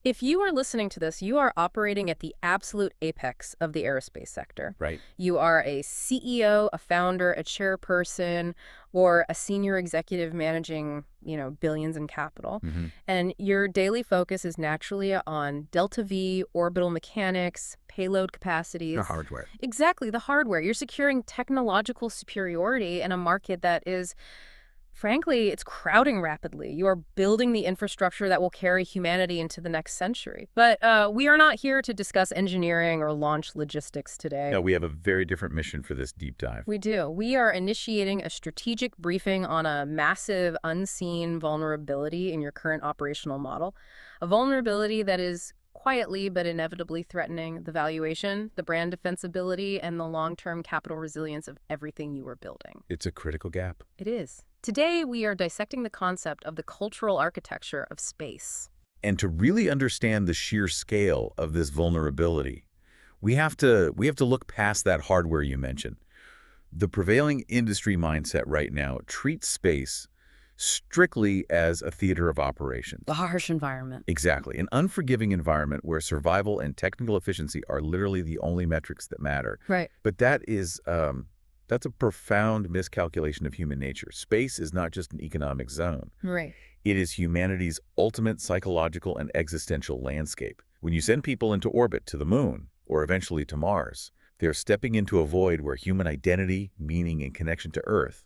If you are listening to this, you are operating at the absolute apex of the aerospace sector. Right. You are a CEO, a founder, a chairperson, or a senior executive managing, billions in capital. Hmm. And your daily focus is naturally on delta V, orbital mechanics, payload The capacities. hardware. Exactly, the hardware. You're securing technological superiority in a market that is, frankly, it's crowding rapidly. You are building the infrastructure that will carry humanity into the next century. But we are not here to discuss engineering or launch logistics today. No, we have a very different mission for this deep dive. We do. We are initiating a strategic briefing on a massive unseen vulnerability in your current operational model, a vulnerability that is quietly but inevitably threatening the valuation, the brand defensibility, and the long-term capital resilience of everything you are building. It's a critical gap. It is. Today, we are dissecting the concept of the cultural architecture of space. And to really understand the sheer scale of this vulnerability, we have to look past that hardware you mentioned. The prevailing industry mindset right now treats space strictly as a theater of operations. The harsh environment. Exactly. An unforgiving environment where survival and technical efficiency are literally the only metrics that matter. Right. But that's a profound miscalculation of human nature. Space is not just an economic zone. Right. It is humanity's ultimate psychological and existential landscape. When you send people into orbit to the moon, or eventually to Mars, they're stepping into a void where human identity, meaning, and connection to Earth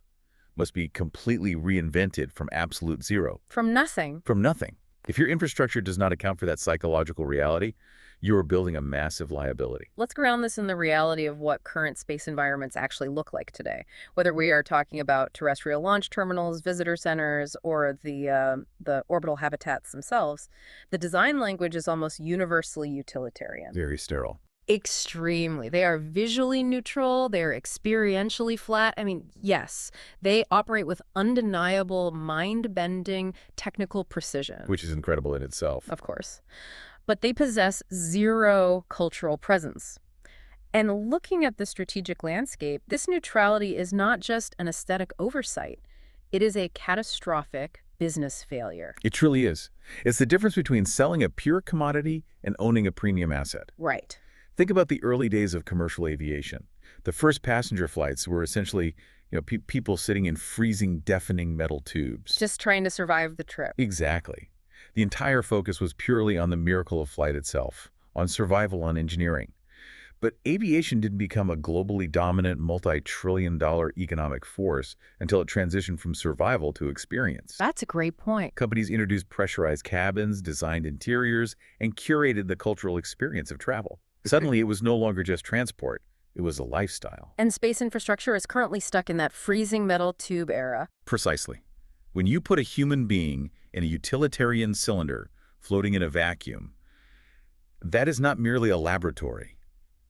must be completely reinvented from absolute zero. From nothing. From nothing. If your infrastructure does not account for that psychological reality, you are building a massive liability. Let's ground this in the reality of what current space environments actually look like today. Whether we are talking about terrestrial launch terminals, visitor centers, or the orbital habitats themselves, the design language is almost universally utilitarian. Very sterile. Extremely. They are visually neutral. They're experientially flat. I mean, yes, they operate with undeniable, mind-bending technical precision. Which is incredible in itself. Of course. But they possess zero cultural presence. And looking at the strategic landscape, this neutrality is not just an aesthetic oversight. It is a catastrophic business failure. It truly is. It's the difference between selling a pure commodity and owning a premium asset. Right. Think about the early days of commercial aviation. The first passenger flights were essentially, people sitting in freezing, deafening metal tubes. Just trying to survive the trip. Exactly. The entire focus was purely on the miracle of flight itself, on survival, on engineering. But aviation didn't become a globally dominant multi-trillion-dollar economic force until it transitioned from survival to experience. That's a great point. Companies introduced pressurized cabins, designed interiors, and curated the cultural experience of travel. Suddenly, it was no longer just transport. It was a lifestyle. And space infrastructure is currently stuck in that freezing metal tube era. Precisely. When you put a human being in a utilitarian cylinder floating in a vacuum, that is not merely a laboratory.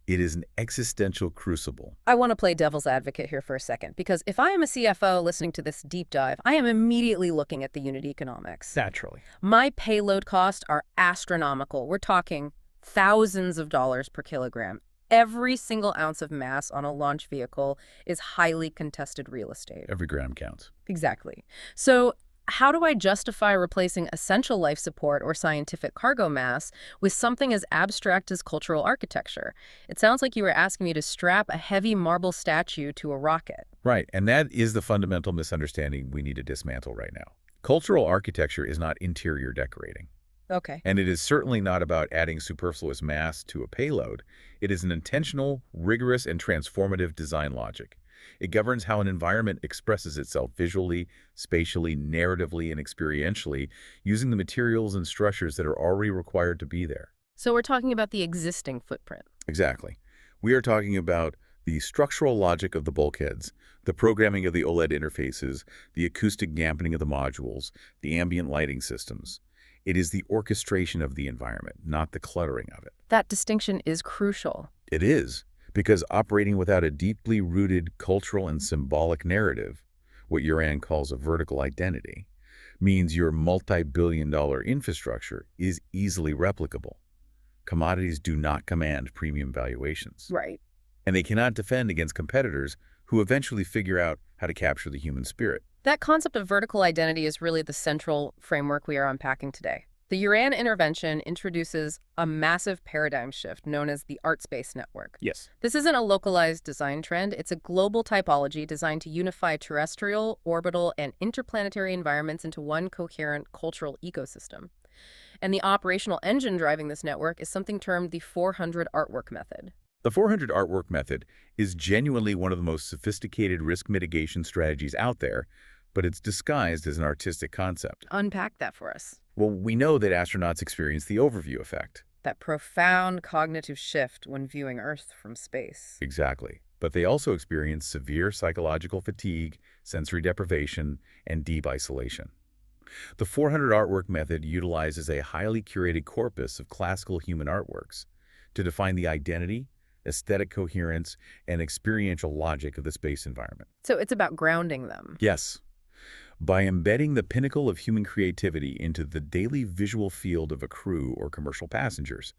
It is an existential crucible. I want to play devil's advocate here for a second, because if I am a CFO listening to this deep dive, I am immediately looking at the unit economics. Naturally. My payload costs are astronomical. We're talking thousands of dollars per kilogram. Every single ounce of mass on a launch vehicle is highly contested real estate. Every gram counts. Exactly. So how do I justify replacing essential life support or scientific cargo mass with something as abstract as cultural architecture? It sounds like you were asking me to strap a heavy marble statue to a rocket. Right, and that is the fundamental misunderstanding we need to dismantle right now. Cultural architecture is not interior decorating. Okay. And it is certainly not about adding superfluous mass to a payload. It is an intentional, rigorous, and transformative design logic. It governs how an environment expresses itself visually, spatially, narratively, and experientially using the materials and structures that are already required to be there. So we're talking about the existing footprint. Exactly. We are talking about the structural logic of the bulkheads, the programming of the OLED interfaces, the acoustic dampening of the modules, the ambient lighting systems. It is the orchestration of the environment, not the cluttering of it. That distinction is crucial. It is, because operating without a deeply rooted cultural and symbolic narrative, what EURAN calls a vertical identity, means your multi-billion-dollar infrastructure is easily replicable. Commodities do not command premium valuations. Right. And they cannot defend against competitors who eventually figure out how to capture the human spirit. That concept of vertical identity is really the central framework we are unpacking today. The URAN intervention introduces a massive paradigm shift known as the art space network. Yes. This isn't a localized design trend, it's a global typology designed to unify terrestrial, orbital, and interplanetary environments into one coherent cultural ecosystem. And the operational engine driving this network is something termed the 400 artwork method. The 400 artwork method is genuinely one of the most sophisticated risk mitigation strategies out there, but it's disguised as an artistic concept. Unpack that for us. Well, we know that astronauts experience the overview effect. That profound cognitive shift when viewing Earth from space. Exactly. But they also experience severe psychological fatigue, sensory deprivation, and deep isolation. The 400 artwork method utilizes a highly curated corpus of classical human artworks to define the identity, aesthetic coherence, and experiential logic of the space environment. So it's about grounding them. Yes. By embedding the pinnacle of human creativity into the daily visual field of a crew or commercial passengers,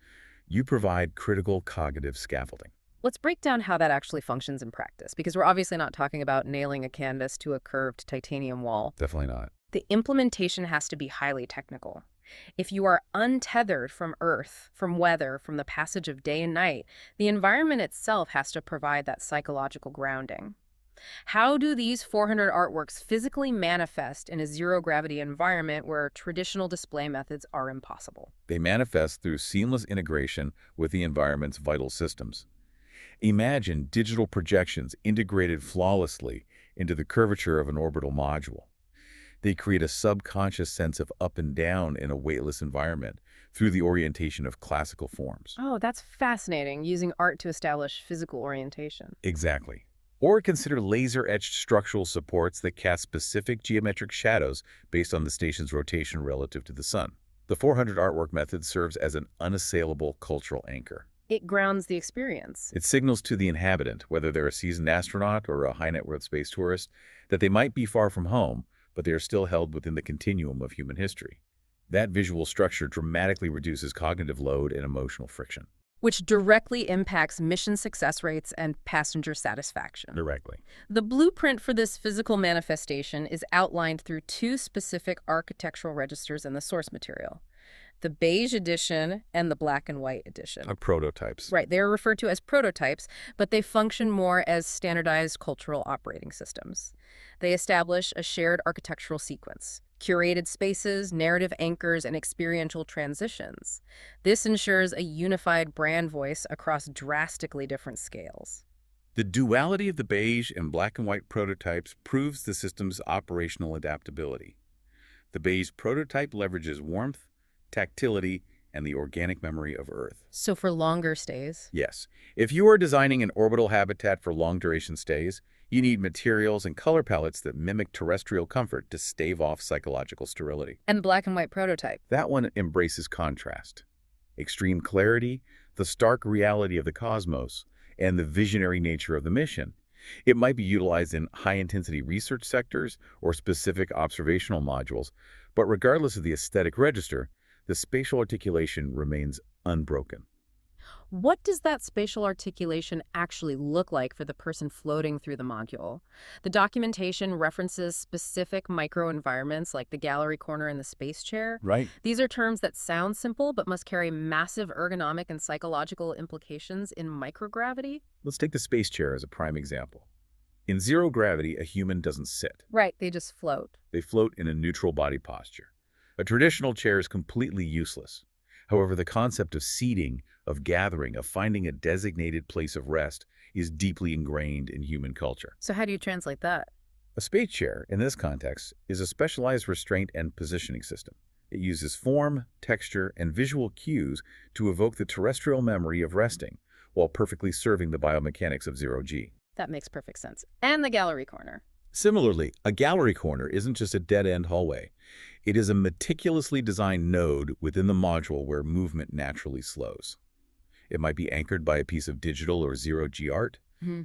you provide critical cognitive scaffolding. Let's break down how that actually functions in practice, because we're obviously not talking about nailing a canvas to a curved titanium wall. Definitely not. The implementation has to be highly technical. If you are untethered from Earth, from weather, from the passage of day and night, the environment itself has to provide that psychological grounding. How do these 400 artworks physically manifest in a zero-gravity environment where traditional display methods are impossible? They manifest through seamless integration with the environment's vital systems. Imagine digital projections integrated flawlessly into the curvature of an orbital module. They create a subconscious sense of up and down in a weightless environment through the orientation of classical forms. Oh, that's fascinating, using art to establish physical orientation. Exactly. Or consider laser-etched structural supports that cast specific geometric shadows based on the station's rotation relative to the sun. The 400 artwork method serves as an unassailable cultural anchor. It grounds the experience. It signals to the inhabitant, whether they're a seasoned astronaut or a high-net-worth space tourist, that they might be far from home, but they are still held within the continuum of human history. That visual structure dramatically reduces cognitive load and emotional friction. Which directly impacts mission success rates and passenger satisfaction. Directly. The blueprint for this physical manifestation is outlined through two specific architectural registers in the source material: the beige edition and the black and white edition. Prototypes. Right, they're referred to as prototypes, but they function more as standardized cultural operating systems. They establish a shared architectural sequence, curated spaces, narrative anchors, and experiential transitions. This ensures a unified brand voice across drastically different scales. The duality of the beige and black and white prototypes proves the system's operational adaptability. The beige prototype leverages warmth, tactility, and the organic memory of Earth. So for longer stays? Yes. If you are designing an orbital habitat for long-duration stays, you need materials and color palettes that mimic terrestrial comfort to stave off psychological sterility. And the black and white prototype? That one embraces contrast, extreme clarity, the stark reality of the cosmos, and the visionary nature of the mission. It might be utilized in high-intensity research sectors or specific observational modules, but regardless of the aesthetic register, the spatial articulation remains unbroken. What does that spatial articulation actually look like for the person floating through the module? The documentation references specific microenvironments like the gallery corner and the space chair. Right. These are terms that sound simple but must carry massive ergonomic and psychological implications in microgravity. Let's take the space chair as a prime example. In zero gravity, a human doesn't sit. Right, they just float. They float in a neutral body posture. A traditional chair is completely useless. However, the concept of seating, of gathering, of finding a designated place of rest is deeply ingrained in human culture. So how do you translate that? A space chair, in this context, is a specialized restraint and positioning system. It uses form, texture, and visual cues to evoke the terrestrial memory of resting, while perfectly serving the biomechanics of zero-G. That makes perfect sense. And the gallery corner. Similarly, a gallery corner isn't just a dead-end hallway. It is a meticulously designed node within the module where movement naturally slows. It might be anchored by a piece of digital or zero-G art.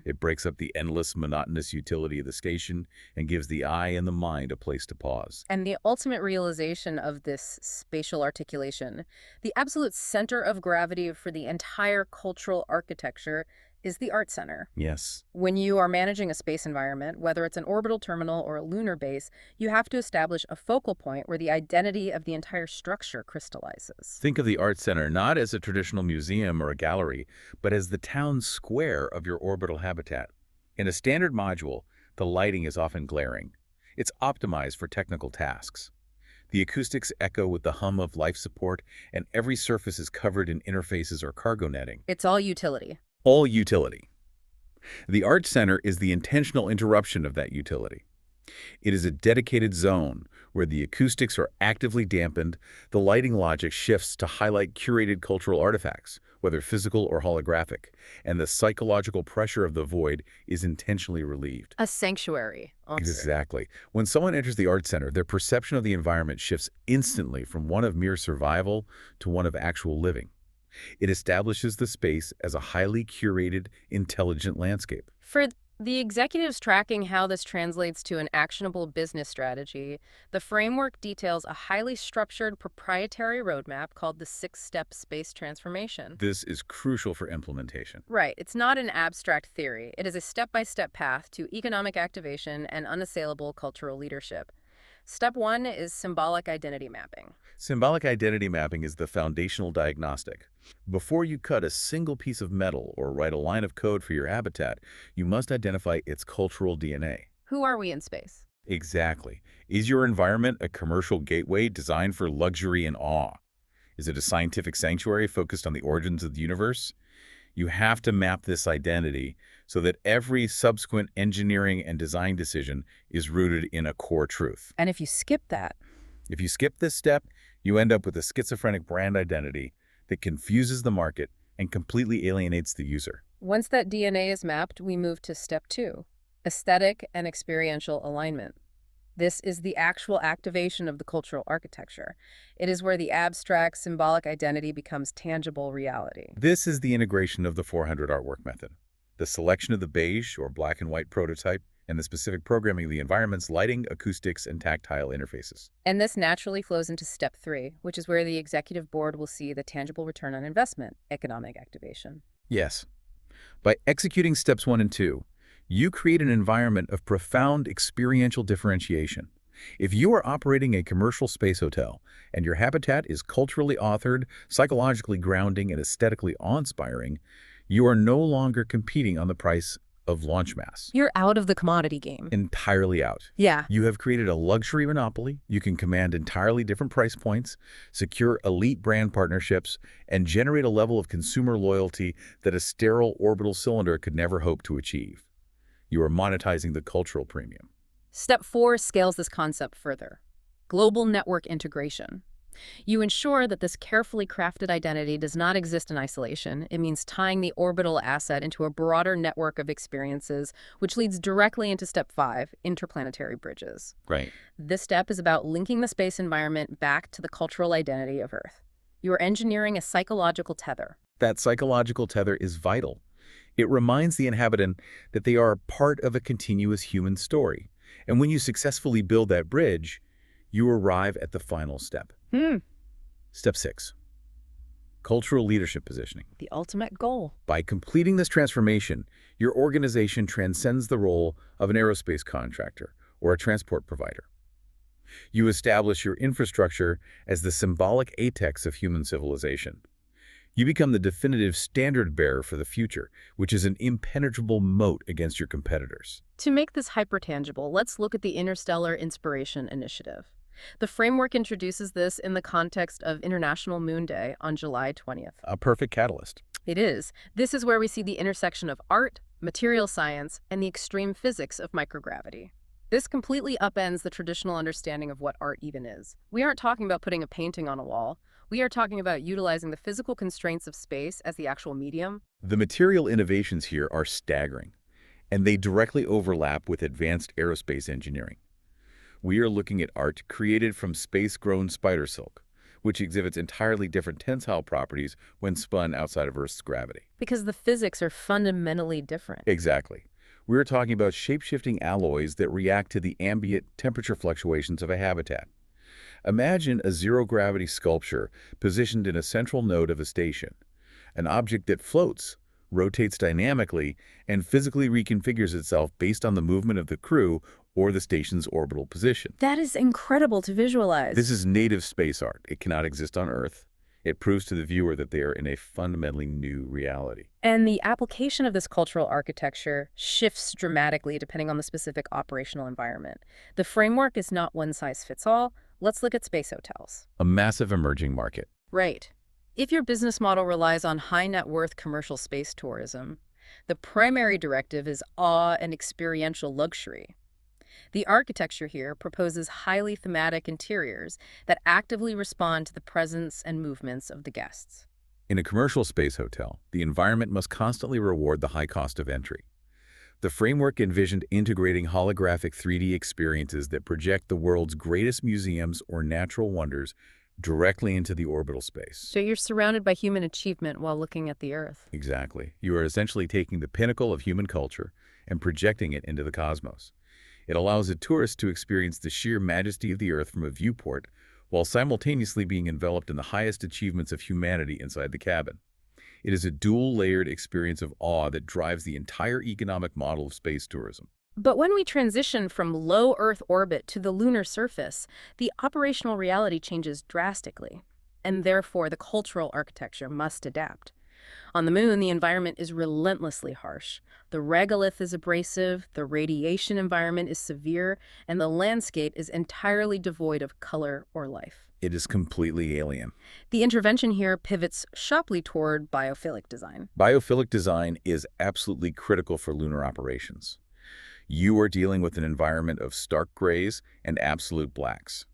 It breaks up the endless, monotonous utility of the station and gives the eye and the mind a place to pause. And the ultimate realization of this spatial articulation, the absolute center of gravity for the entire cultural architecture, is the art center. Yes. When you are managing a space environment, whether it's an orbital terminal or a lunar base, you have to establish a focal point where the identity of the entire structure crystallizes. Think of the art center not as a traditional museum or a gallery, but as the town square of your orbital habitat. In a standard module, the lighting is often glaring. It's optimized for technical tasks. The acoustics echo with the hum of life support, and every surface is covered in interfaces or cargo netting. It's all utility. All utility. The art center is the intentional interruption of that utility. It is a dedicated zone where the acoustics are actively dampened, the lighting logic shifts to highlight curated cultural artifacts, whether physical or holographic, and the psychological pressure of the void is intentionally relieved. A sanctuary. Exactly. When someone enters the art center, their perception of the environment shifts instantly from one of mere survival to one of actual living. It establishes the space as a highly curated, intelligent landscape. For the executives tracking how this translates to an actionable business strategy, the framework details a highly structured proprietary roadmap called the six-step space transformation. This is crucial for implementation. Right. It's not an abstract theory. It is a step-by-step path to economic activation and unassailable cultural leadership. Step 1 is symbolic identity mapping. Symbolic identity mapping is the foundational diagnostic. Before you cut a single piece of metal or write a line of code for your habitat, you must identify its cultural DNA. Who are we in space? Exactly. Is your environment a commercial gateway designed for luxury and awe? Is it a scientific sanctuary focused on the origins of the universe? You have to map this identity so that every subsequent engineering and design decision is rooted in a core truth. And if you skip that, If you skip this step, you end up with a schizophrenic brand identity that confuses the market and completely alienates the user. once that DNA is mapped, we move to step 2, aesthetic and experiential alignment. This is the actual activation of the cultural architecture. It is where the abstract, symbolic identity becomes tangible reality. This is the integration of the 400 artwork method. The selection of the beige or black and white prototype and the specific programming of the environment's lighting, acoustics, and tactile interfaces. And this naturally flows into step 3, which is where the executive board will see the tangible return on investment, economic activation. Yes. By executing steps 1 and 2, you create an environment of profound experiential differentiation. If you are operating a commercial space hotel and your habitat is culturally authored, psychologically grounding, and aesthetically awe-inspiring, you are no longer competing on the price of launch mass. You're out of the commodity game. Entirely out. Yeah. You have created a luxury monopoly. You can command entirely different price points, secure elite brand partnerships, and generate a level of consumer loyalty that a sterile orbital cylinder could never hope to achieve. You are monetizing the cultural premium. Step 4 scales this concept further. Global network integration. You ensure that this carefully crafted identity does not exist in isolation. It means tying the orbital asset into a broader network of experiences, which leads directly into step 5, interplanetary bridges. Right. This step is about linking the space environment back to the cultural identity of Earth. You are engineering a psychological tether. That psychological tether is vital. It reminds the inhabitant that they are part of a continuous human story. And when you successfully build that bridge, you arrive at the final step. Step 6. Cultural leadership positioning. The ultimate goal. By completing this transformation, your organization transcends the role of an aerospace contractor or a transport provider. You establish your infrastructure as the symbolic apex of human civilization. You become the definitive standard bearer for the future, which is an impenetrable moat against your competitors. To make this hypertangible, let's look at the Interstellar Inspiration Initiative. The framework introduces this in the context of International Moon Day on July 20th. A perfect catalyst. It is. This is where we see the intersection of art, material science, and the extreme physics of microgravity. This completely upends the traditional understanding of what art even is. We aren't talking about putting a painting on a wall. We are talking about utilizing the physical constraints of space as the actual medium. The material innovations here are staggering, and they directly overlap with advanced aerospace engineering. We are looking at art created from space-grown spider silk, which exhibits entirely different tensile properties when spun outside of Earth's gravity. Because the physics are fundamentally different. Exactly. We're talking about shape-shifting alloys that react to the ambient temperature fluctuations of a habitat. Imagine a zero-gravity sculpture positioned in a central node of a station, an object that floats rotates dynamically, and physically reconfigures itself based on the movement of the crew or the station's orbital position. That is incredible to This visualize. is native space art. It cannot exist on Earth. It proves to the viewer that they are in a fundamentally new reality. And the application of this cultural architecture shifts dramatically depending on the specific operational environment. The framework is not one size fits all. Let's look at space hotels. A massive emerging market. Right. If your business model relies on high net worth commercial space tourism, the primary directive is awe and experiential luxury. The architecture here proposes highly thematic interiors that actively respond to the presence and movements of the guests. In a commercial space hotel, the environment must constantly reward the high cost of entry. The framework envisioned integrating holographic 3D experiences that project the world's greatest museums or natural wonders directly into the orbital space. So you're surrounded by human achievement while looking at the Earth. Exactly. You are essentially taking the pinnacle of human culture and projecting it into the cosmos. It allows a tourist to experience the sheer majesty of the Earth from a viewport while simultaneously being enveloped in the highest achievements of humanity inside the cabin. It is a dual-layered experience of awe that drives the entire economic model of space tourism. But when we transition from low Earth orbit to the lunar surface, the operational reality changes drastically, and therefore the cultural architecture must adapt. On the moon, the environment is relentlessly harsh. The regolith is abrasive, the radiation environment is severe, and the landscape is entirely devoid of color or life. It is completely alien. The intervention here pivots sharply toward biophilic design. Biophilic design is absolutely critical for lunar operations. You are dealing with an environment of stark grays and absolute blacks.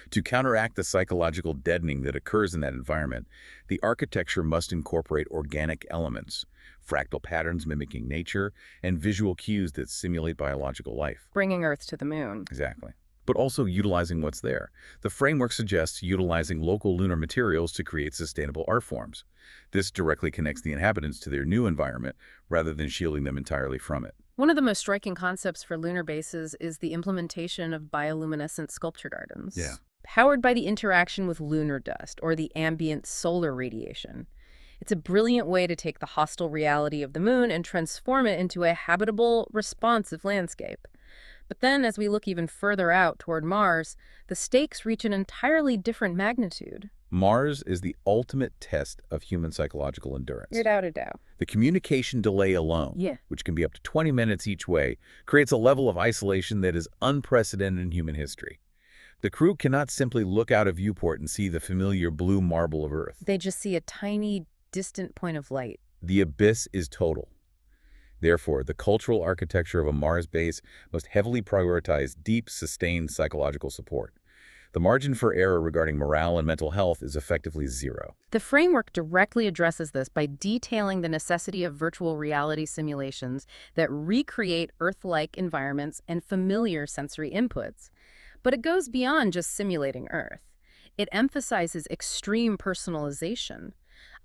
To counteract the psychological deadening that occurs in that environment, the architecture must incorporate organic elements, fractal patterns mimicking nature, and visual cues that simulate biological life. Bringing Earth to the moon. Exactly. But also utilizing what's there. The framework suggests utilizing local lunar materials to create sustainable art forms. This directly connects the inhabitants to their new environment rather than shielding them entirely from it. One of the most striking concepts for lunar bases is the implementation of bioluminescent sculpture gardens. Yeah. Powered by the interaction with lunar dust or the ambient solar radiation. It's a brilliant way to take the hostile reality of the moon and transform it into a habitable, responsive landscape. But then, as we look even further out toward Mars, the stakes reach an entirely different magnitude. Mars is the ultimate test of human psychological endurance. Without a doubt. The communication delay alone, Yeah. which can be up to 20 minutes each way, creates a level of isolation that is unprecedented in human history. The crew cannot simply look out a viewport and see the familiar blue marble of Earth. They just see a tiny, distant point of light. The abyss is total. Therefore, the cultural architecture of a Mars base must heavily prioritize deep, sustained psychological support. The margin for error regarding morale and mental health is effectively zero. The framework directly addresses this by detailing the necessity of virtual reality simulations that recreate Earth-like environments and familiar sensory inputs. But it goes beyond just simulating Earth. It emphasizes extreme personalization.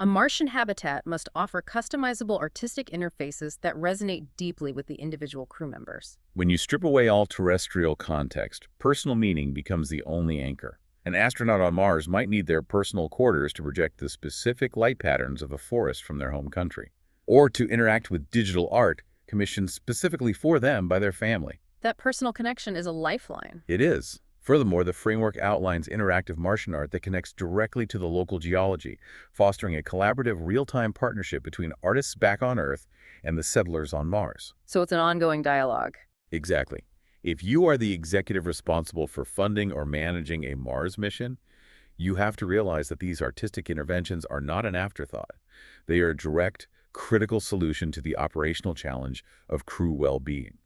A Martian habitat must offer customizable artistic interfaces that resonate deeply with the individual crew members. When you strip away all terrestrial context, personal meaning becomes the only anchor. An astronaut on Mars might need their personal quarters to project the specific light patterns of a forest from their home country, or to interact with digital art commissioned specifically for them by their family. That personal connection is a lifeline. It is. Furthermore, the framework outlines interactive Martian art that connects directly to the local geology, fostering a collaborative real-time partnership between artists back on Earth and the settlers on Mars. So it's an ongoing dialogue. Exactly. If you are the executive responsible for funding or managing a Mars mission, you have to realize that these artistic interventions are not an afterthought. They are a direct, critical solution to the operational challenge of crew well-being.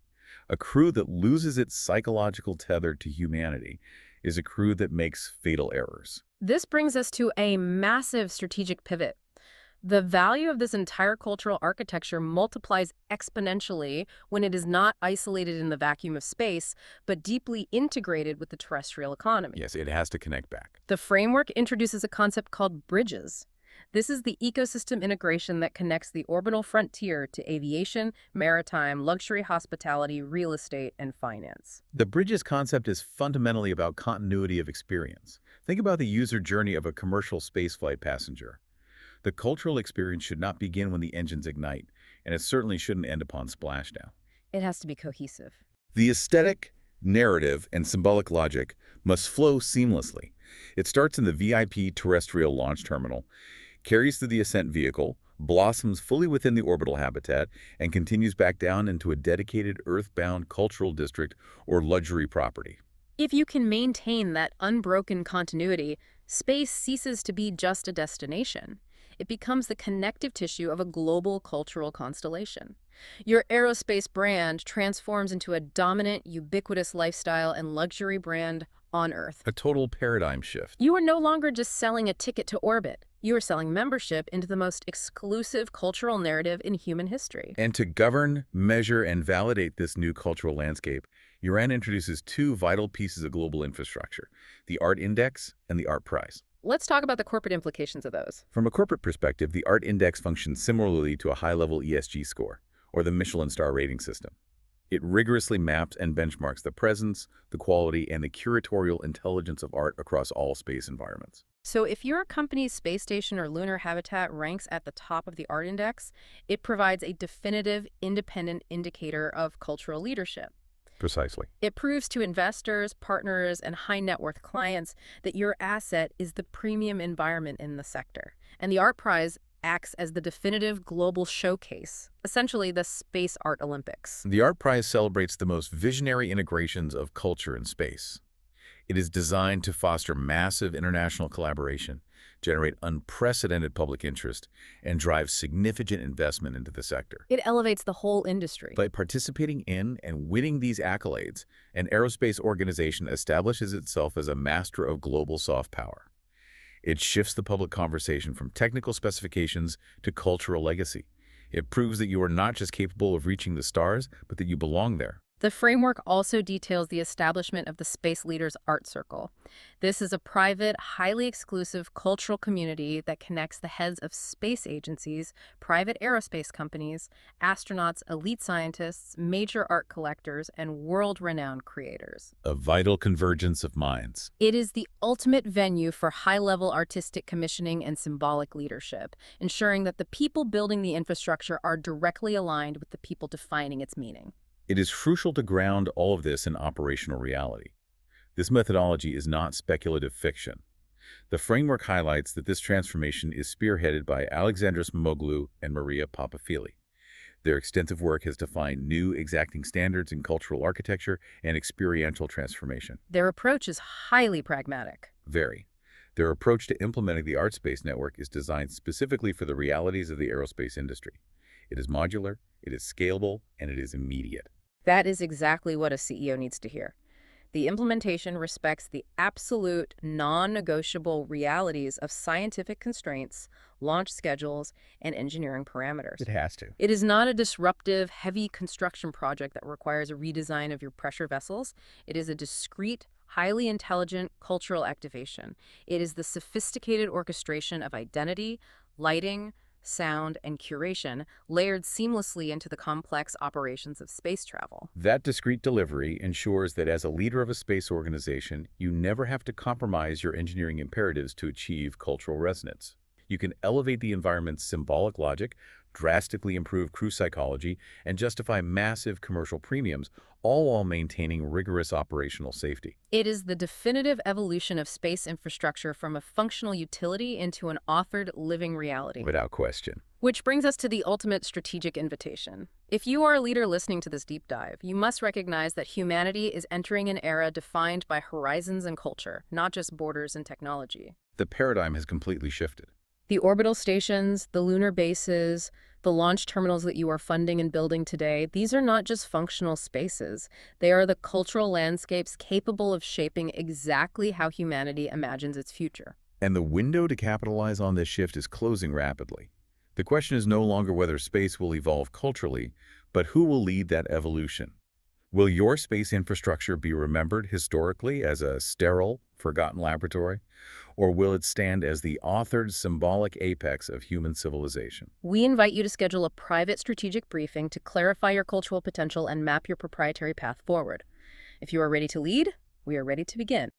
A crew that loses its psychological tether to humanity is a crew that makes fatal errors. This brings us to a massive strategic pivot. The value of this entire cultural architecture multiplies exponentially when it is not isolated in the vacuum of space, but deeply integrated with the terrestrial economy. Yes, it has to connect back. The framework introduces a concept called bridges. This is the ecosystem integration that connects the orbital frontier to aviation, maritime, luxury hospitality, real estate, and finance. The bridges concept is fundamentally about continuity of experience. Think about the user journey of a commercial spaceflight passenger. The cultural experience should not begin when the engines ignite. and it certainly shouldn't end upon splashdown. It has to be cohesive. The aesthetic, narrative, and symbolic logic must flow seamlessly. It starts in the VIP terrestrial launch terminal, carries through the ascent vehicle, blossoms fully within the orbital habitat, and continues back down into a dedicated Earth-bound cultural district or luxury property. If you can maintain that unbroken continuity, space ceases to be just a destination. It becomes the connective tissue of a global cultural constellation. Your aerospace brand transforms into a dominant, ubiquitous lifestyle and luxury brand on Earth. A total paradigm shift. You are no longer just selling a ticket to orbit. You are selling membership into the most exclusive cultural narrative in human history. And to govern, measure, and validate this new cultural landscape, EURAN introduces two vital pieces of global infrastructure, the Art Index and the Art Prize. Let's talk about the corporate implications of those. From a corporate perspective, the Art Index functions similarly to a high-level ESG score, or the Michelin star rating system. It rigorously maps and benchmarks the presence, the quality, and the curatorial intelligence of art across all space environments. So if your company's space station or lunar habitat ranks at the top of the Art Index, it provides a definitive, independent indicator of cultural leadership. Precisely. It proves to investors, partners, and high-net-worth clients that your asset is the premium environment in the sector. And the Art Prize acts as the definitive global showcase, essentially the Space Art Olympics. The Art Prize celebrates the most visionary integrations of culture and space. It is designed to foster massive international collaboration, generate unprecedented public interest, and drive significant investment into the sector. It elevates the whole industry. By participating in and winning these accolades, an aerospace organization establishes itself as a master of global soft power. It shifts the public conversation from technical specifications to cultural legacy. It proves that you are not just capable of reaching the stars, but that you belong there. The framework also details the establishment of the Space Leaders Art Circle. This is a private, highly exclusive cultural community that connects the heads of space agencies, private aerospace companies, astronauts, elite scientists, major art collectors, and world-renowned creators. A vital convergence of minds. It is the ultimate venue for high-level artistic commissioning and symbolic leadership, ensuring that the people building the infrastructure are directly aligned with the people defining its meaning. It is crucial to ground all of this in operational reality. This methodology is not speculative fiction. The framework highlights that this transformation is spearheaded by Alexandre Mimoglou and Maria Papafili. Their extensive work has defined new exacting standards in cultural architecture and experiential transformation. Their approach is highly pragmatic. Very. Their approach to implementing the ArtSpace network is designed specifically for the realities of the aerospace industry. It is modular, it is scalable, and it is immediate. That is exactly what a CEO needs to hear. The implementation respects the absolute, non-negotiable realities of scientific constraints, launch schedules, and engineering parameters. It has to. It is not a disruptive, heavy construction project that requires a redesign of your pressure vessels. It is a discrete, highly intelligent cultural activation. It is the sophisticated orchestration of identity, lighting, sound, and curation layered seamlessly into the complex operations of space travel. That discrete delivery ensures that as a leader of a space organization, you never have to compromise your engineering imperatives to achieve cultural resonance. You can elevate the environment's symbolic logic, drastically improve crew psychology, and justify massive commercial premiums, all while maintaining rigorous operational safety. It is the definitive evolution of space infrastructure from a functional utility into an authored living reality. Without question. Which brings us to the ultimate strategic invitation. If you are a leader listening to this deep dive, you must recognize that humanity is entering an era defined by horizons and culture, not just borders and technology. The paradigm has completely shifted. The orbital stations, the lunar bases, the launch terminals that you are funding and building today, these are not just functional spaces. They are the cultural landscapes capable of shaping exactly how humanity imagines its future. And the window to capitalize on this shift is closing rapidly. The question is no longer whether space will evolve culturally, but who will lead that evolution. Will your space infrastructure be remembered historically as a sterile, forgotten laboratory? Or will it stand as the authored symbolic apex of human civilization? We invite you to schedule a private strategic briefing to clarify your cultural potential and map your proprietary path forward. If you are ready to lead, we are ready to begin.